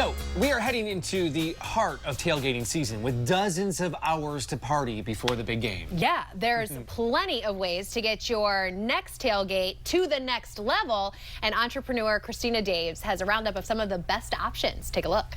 So we are heading into the heart of tailgating season with dozens of hours to party before the big game. Yeah, there's plenty of ways to get your next tailgate to the next level. And entrepreneur Christina Daves has a roundup of some of the best options. Take a look.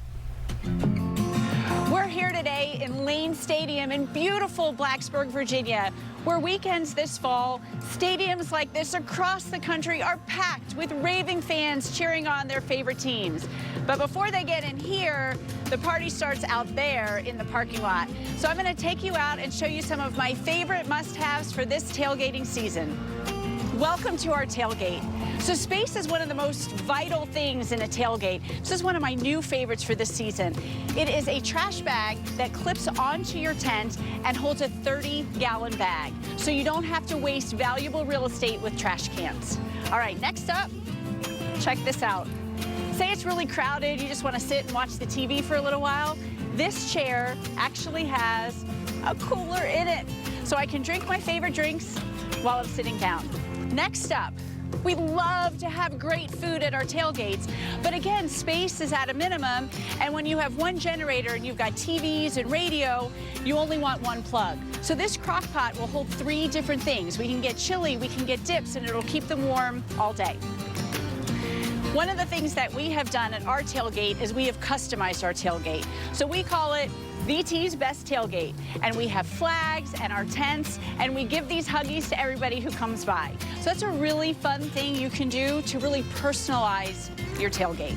We're here today in Lane Stadium in beautiful Blacksburg, Virginia, where weekends this fall, stadiums like this across the country are packed with raving fans cheering on their favorite teams. But before they get in here, the party starts out there in the parking lot. So I'm going to take you out and show you some of my favorite must-haves for this tailgating season. Welcome to our tailgate. So space is one of the most vital things in a tailgate. This is one of my new favorites for this season. It is a trash bag that clips onto your tent and holds a 30-gallon bag. So you don't have to waste valuable real estate with trash cans. All right, next up, check this out. Say it's really crowded, you just want to sit and watch the TV for a little while. This chair actually has a cooler in it, so I can drink my favorite drinks while I'm sitting down. Next up, we love to have great food at our tailgates, but again, space is at a minimum, and when you have one generator and you've got TVs and radio, you only want one plug. So this crock pot will hold 3 different things. We can get chili, we can get dips, and it'll keep them warm all day. One of the things that we have done at our tailgate is we have customized our tailgate. So we call it VT's Best Tailgate, and we have flags and our tents, and we give these huggies to everybody who comes by. So that's a really fun thing you can do to really personalize your tailgate.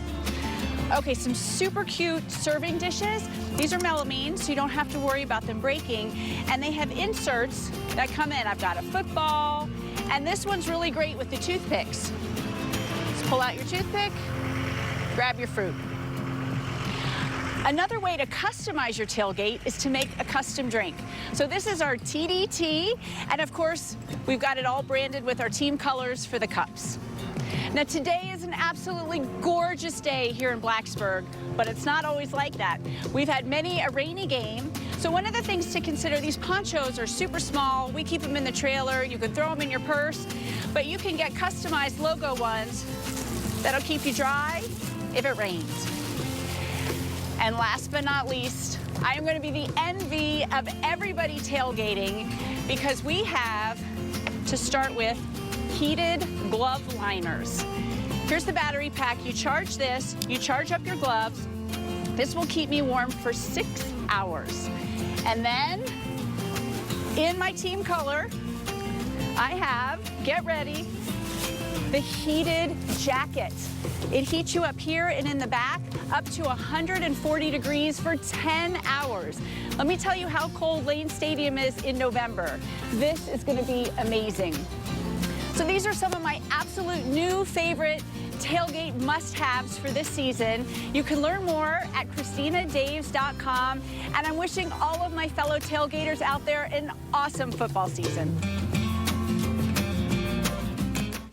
Okay, some super cute serving dishes. These are melamine, so you don't have to worry about them breaking, and they have inserts that come in. I've got a football, and this one's really great with the toothpicks. Just pull out your toothpick, grab your fruit. Another way to customize your tailgate is to make a custom drink. So this is our TDT, and of course, we've got it all branded with our team colors for the cups. Now today is an absolutely gorgeous day here in Blacksburg, but it's not always like that. We've had many a rainy game, so one of the things to consider, these ponchos are super small. We keep them in the trailer, you can throw them in your purse, but you can get customized logo ones that'll keep you dry if it rains. And last but not least, I am going to be the envy of everybody tailgating because we have, to start with, heated glove liners. Here's the battery pack. You charge this, you charge up your gloves. This will keep me warm for 6 hours. And then, in my team color, I have, get ready, the heated jacket. It heats you up here and in the back up to 140 degrees for 10 hours. Let me tell you how cold Lane Stadium is in November. This is going to be amazing. So these are some of my absolute new favorite tailgate must-haves for this season. You can learn more at ChristinaDaves.com, and I'm wishing all of my fellow tailgaters out there an awesome football season.